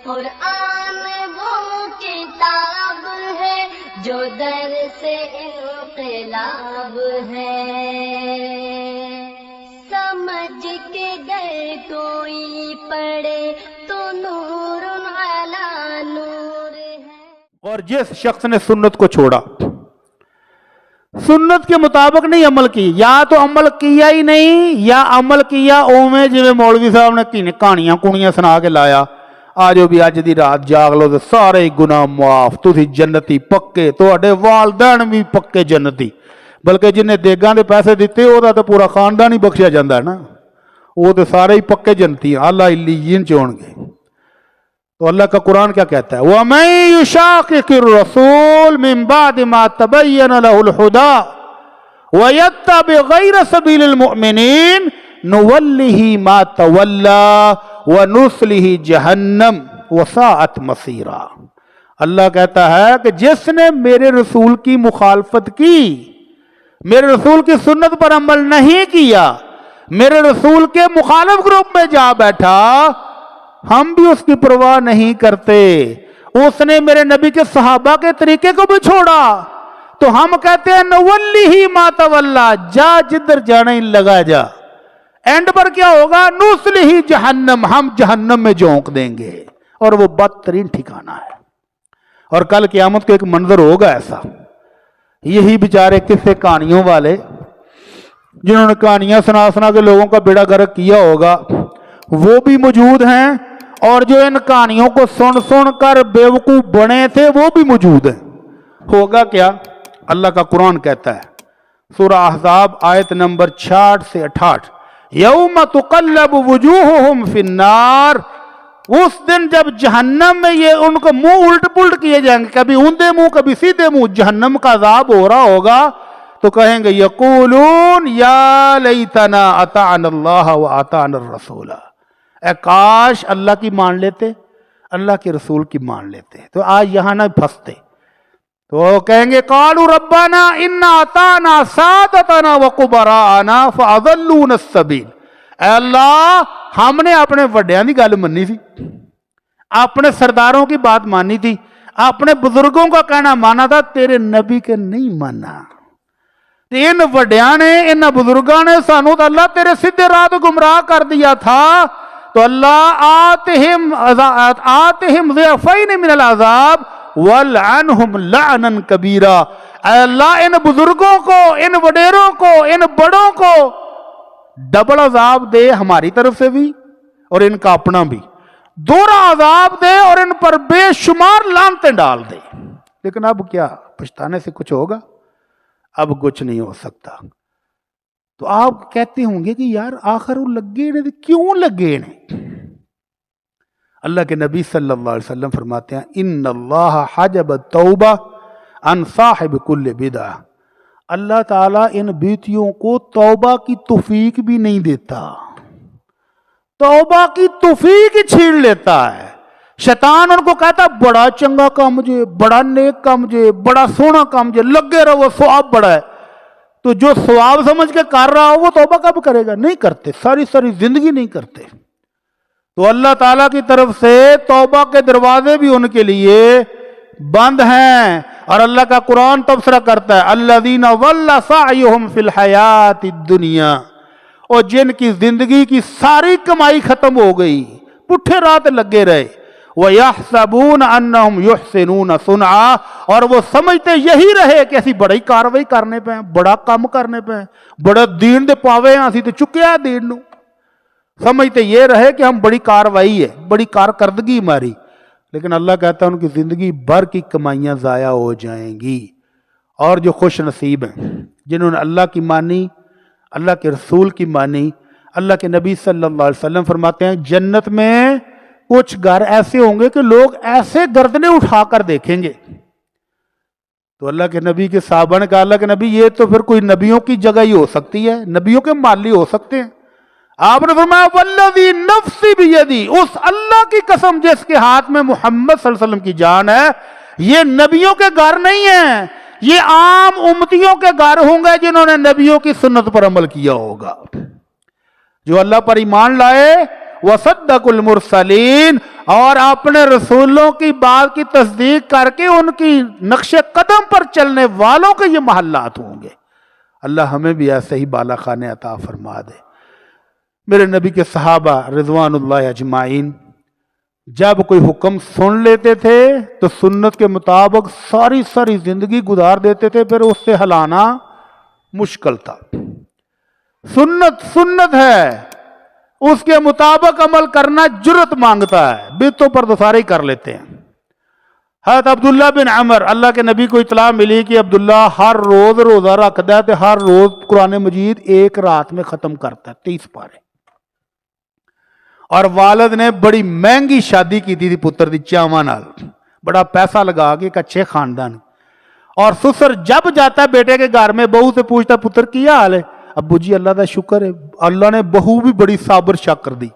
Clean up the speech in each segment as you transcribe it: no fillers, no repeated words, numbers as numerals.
قرآن وہ کتاب ہے جو در سے انقلاب ہے، سمجھ کے گر کوئی پڑھے تو نور علی نور ہے۔ اور جس شخص نے سنت کو چھوڑا، سنت کے مطابق نہیں عمل کی، یا تو عمل کیا ہی نہیں یا عمل کیا اوویں جویں مولوی صاحب نے کہانیاں کونیاں سنا کے لایا، آجو بھی اج دی رات جاگ لو تے سارے گناہ معاف، تسی جنتی پکے، تہاڈے والدین بھی پکے جنتی، بلکہ جنہیں دیگاں دے پیسے دیتے وہ تے پورا خاندان ہی بخشیا جاندا ہے نا، وہ تے سارے ہی پکے جنتی ہیں، اعلیٰ علیین چ ہون گے۔ تو اللہ کا قرآن کیا کہتا ہے؟ وَمَن يُشَاقِقِ الرَّسُولَ مِن بَعْدِ مَا تَبَيَّنَ لَهُ الْهُدَىٰ وَيَتَّبِعْ غَيْرَ سَبِيلِ الْمُؤْمِنِينَ نُوَلِّهِ مَا تَوَلَّىٰ وَنُصْلِهِ جَهَنَّمَ وَسَاءَتْ مَصِيرًا۔ اللہ کہتا ہے کہ جس نے میرے رسول کی مخالفت کی، میرے رسول کی سنت پر عمل نہیں کیا، میرے رسول کے مخالف گروپ میں جا بیٹھا، ہم بھی اس کی پرواہ نہیں کرتے، اس نے میرے نبی کے صحابہ کے طریقے کو بھی چھوڑا، تو ہم کہتے ہیں نولیہ ما تولا، جا جدھر جانا ہی لگا جا، اینڈ پر کیا ہوگا؟ نصلہ جہنم، ہم جہنم میں جھونک دیں گے، اور وہ بدترین ٹھکانہ ہے۔ اور کل قیامت کو ایک منظر ہوگا ایسا، یہی بیچارے قصے کہانیوں والے جنہوں نے کہانیاں سنا سنا کے لوگوں کا بیڑا غرق کیا ہوگا، وہ بھی موجود ہیں، اور جو ان کہانیوں کو سن سن کر بیوقوف بنے تھے وہ بھی موجود ہیں۔ ہوگا کیا؟ اللہ کا قرآن کہتا ہے سورہ احزاب آیت نمبر 66 سے 68، یوم تقلب وجوہہم فی النار، اس دن جب جہنم میں یہ ان کو منہ الٹ پلٹ کیے جائیں گے، کبھی اوندے منہ کبھی سیدھے منہ، جہنم کا عذاب ہو رہا ہوگا، تو کہیں گے یقولون یا لیتنا اطعنا اللہ و اطعنا الرسول، اے کاش اللہ کی مان لیتے، اللہ کے رسول کی مان لیتے، تو آج یہاں نہ پھنستے۔ تو کہیں گے قالوا ربنا انا اطعنا سادتنا وکبراءنا فاضلونا السبیل، اے اللہ ہم نے اپنے وڈیاں دی گل منی تھی، اپنے سرداروں کی بات مانی تھی، اپنے بزرگوں کا کہنا مانا تھا، تیرے نبی کے نہیں مانا، ان وڈیاں نے ان بزرگاں نے سانو تو اللہ تیرے سیدھے راہ تو گمراہ کر دیا تھا، تو اللہ آتہم ضعفین من العذاب وَلْعَنْهُمْ لَعْنًا كَبِيرًا، اے اللہ ان بزرگوں کو، ان وڈیروں کو، ان بڑوں کو ڈبل عذاب دے، ہماری طرف سے بھی اور ان کا اپنا بھی، دوہرا عذاب دے اور ان پر بے شمار لعنتیں ڈال دے۔ لیکن اب کیا پچھتانے سے کچھ ہوگا؟ اب کچھ نہیں ہو سکتا۔ تو آپ کہتے ہوں گے کہ یار آخر وہ لگے نے، کیوں لگے نے؟ اللہ کے نبی صلی اللہ علیہ وسلم فرماتے ہیں ان اللہ حجب التوبہ عن صاحب کل بدعہ، اللہ تعالیٰ ان بیتیوں کو توبہ کی توفیق بھی نہیں دیتا، توبہ کی توفیق ہی چھین لیتا ہے۔ شیطان ان کو کہتا بڑا چنگا کام جے، بڑا نیک کام جے، بڑا سونا کام جے، لگے رہو، ثواب بڑا ہے۔ تو جو ثواب سمجھ کے کر رہا ہو وہ توبہ کب کرے گا؟ نہیں کرتے، ساری زندگی نہیں کرتے۔ تو اللہ تعالیٰ کی طرف سے توبہ کے دروازے بھی ان کے لیے بند ہیں، اور اللہ کا قرآن تبصرہ کرتا ہے الذین ضل سعیہم فی الحیات الدنیا، اور جن کی زندگی کی ساری کمائی ختم ہو گئی، پٹھے رات لگے رہے، وَيَحْسَبُونَ أَنَّهُمْ يُحْسِنُونَ صُنْعًا، اور وہ سمجھتے یہی رہے کہ اسی بڑی کاروائی کرنے پہ ہیں، بڑا کام کرنے پہ ہیں، بڑا دین دے پاوے ہیں، اسی تے چکے ہیں دین نو، سمجھتے یہ رہے کہ ہم بڑی کاروائی ہے، بڑی کارکردگی ہماری، لیکن اللہ کہتا ہے ان کی زندگی بھر کی کمائیاں ضائع ہو جائیں گی۔ اور جو خوش نصیب ہیں جنہوں نے اللہ کی مانی، اللہ کے رسول کی مانی، اللہ کے نبی صلی اللہ علیہ وسلم فرماتے ہیں جنت میں کچھ گھر ایسے ہوں گے کہ لوگ ایسے گردنیں اٹھا کر دیکھیں گے۔ تو اللہ کے نبی کے صحابہ نے کہا اللہ کے نبی یہ تو پھر کوئی نبیوں کی جگہ ہی ہو سکتی ہے، نبیوں کے مالی ہو سکتے ہیں۔ آپ نے فرمایا والذی نفسی بیدی، اس اللہ کی قسم جس کے ہاتھ میں محمد صلی اللہ علیہ وسلم کی جان ہے، یہ نبیوں کے گھر نہیں ہیں، یہ عام امتیوں کے گھر ہوں گے جنہوں نے نبیوں کی سنت پر عمل کیا ہوگا، جو اللہ پر ایمان لائے، وصدق المرسلین، اور اپنے رسولوں کی بات کی تصدیق کر کے ان کی نقش قدم پر چلنے والوں کے یہ محلات ہوں گے۔ اللہ ہمیں بھی ایسے ہی بالا خانے عطا فرما دے۔ میرے نبی کے صحابہ رضوان اللہ اجمعین جب کوئی حکم سن لیتے تھے تو سنت کے مطابق ساری زندگی گزار دیتے تھے، پھر اس سے ہلانا مشکل تھا۔ سنت ہے، اس کے مطابق عمل کرنا جرت مانگتا ہے، بدعتوں پر تو سارے ہی کر لیتے ہیں۔ حضرت عبداللہ بن عمر، اللہ کے نبی کو اطلاع ملی کہ عبداللہ ہر روز روزہ رکھتا ہے تو ہر روز قرآن مجید ایک رات میں ختم کرتا ہے 30 پارے، اور والد نے بڑی مہنگی شادی کی تھی پتر دی چاواں نال، بڑا پیسہ لگا کے ایک اچھے خاندان، اور سسر جب جاتا ہے بیٹے کے گھر میں بہو سے پوچھتا پتر کیا حال ہے؟ ابو جی اللہ دا شکر ہے۔ اللہ نے بہو بھی بڑی صابر شاکر دی۔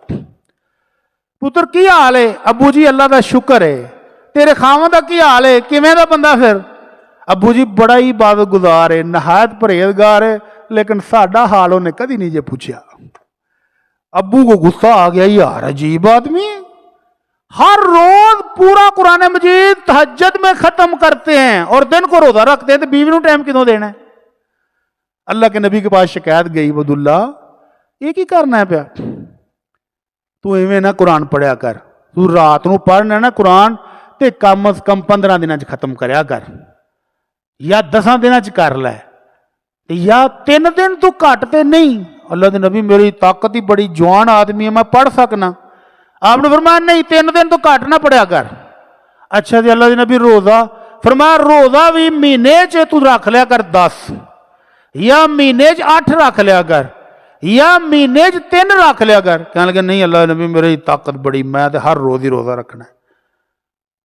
پتر کی حال ہے؟ ابو جی اللہ دا شکر ہے۔ تیرے خاوند دا کی حال ہے؟ کیویں دا بندہ پھر؟ ابو جی بڑا ہی عبادت گزار ہے، نہایت پرہیزگار ہے، لیکن ساڈا حال انہیں کدی نہیں جے پوچھا۔ ابو کو غصہ آ گیا، یار عجیب آدمی ہے، ہر روز پورا قرآن مجید تہجد میں ختم کرتے ہیں اور دن کو روزہ رکھتے ہیں، تو بیوی نو ٹائم کدوں دینا ہے؟ اللہ کے نبی کے پاس شکایت گئی، عبداللہ یہ کی کرنا ہے پیا؟ تو ایویں نہ قرآن پڑھیا کر، تو رات نو پڑھنا نا قرآن تے کم از کم 15 دنوں ختم کریا کر، یا 10 دنوں کر لے، یا 3 دن تو گھٹ تے نہیں۔ اللہ کے نبی میری طاقت ہی بڑی جوان آدمی ہے، میں پڑھ سکنا۔ آپ نے فرمایا نہیں 3 دن تو گھٹ نہ پڑھیا کر۔ اچھا جی اللہ کے نبی روزہ؟ فرمایا روزہ بھی مہینے چ تو رکھ لیا کر 10، یا مہینے 8 رکھ لیا کر، یا مہینے 3 رکھ لیا کر۔ کہنے لگے نہیں اللہ نبی میری طاقت بڑی، میں ہر روز ہی روزہ رکھنا ہے۔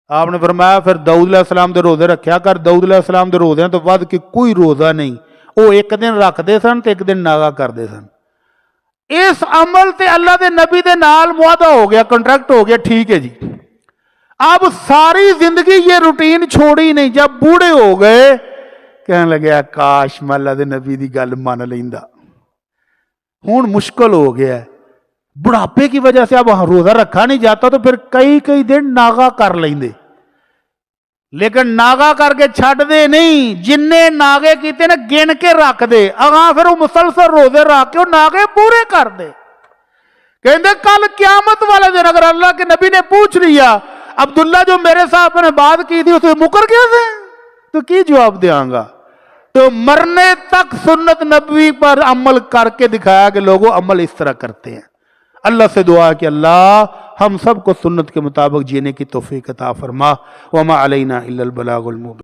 آپ نے فرمایا پھر داؤد علیہ السلام دے روزے رکھیا کر۔ داؤد علیہ السلام دے روزے تو ود کے کوئی روزہ نہیں، وہ ایک دن رکھتے سن تو ایک دن ناغا کرتے سن۔ اس عمل تے اللہ دے نبی دے نال معاہدہ ہو گیا، کنٹریکٹ ہو گیا، ٹھیک ہے جی۔ اب ساری زندگی یہ روٹین چھوڑی نہیں، جب بوڑھے ہو گئے کہنے لگے کاش میں اللہ دے نبی دی گل مان لیندا، ہون مشکل ہو گیا ہے، بڑھاپے کی وجہ سے اب روزہ رکھا نہیں جاتا، تو پھر کئی دن ناغا کر لیندے، لیکن ناغا کر کے چھڈ دے نہیں، جننے ناغے کیتے نے گن کے رکھ دے، اگاں پھر وہ مسلسل روزے رکھ کے وہ ناغے پورے کر دے۔ کہندے کل قیامت والے دن اگر اللہ کے نبی نے پوچھ لیا عبداللہ جو میرے ساتھ نے بات کی تھی اسے مکر گیا تھے، تو کی جواب دیاں گا؟ تو مرنے تک سنت نبوی پر عمل کر کے دکھایا کہ لوگوں عمل اس طرح کرتے ہیں۔ اللہ سے دعا کہ اللہ ہم سب کو سنت کے مطابق جینے کی توفیق عطا فرما۔ وما علینا الا البلاغ المبین۔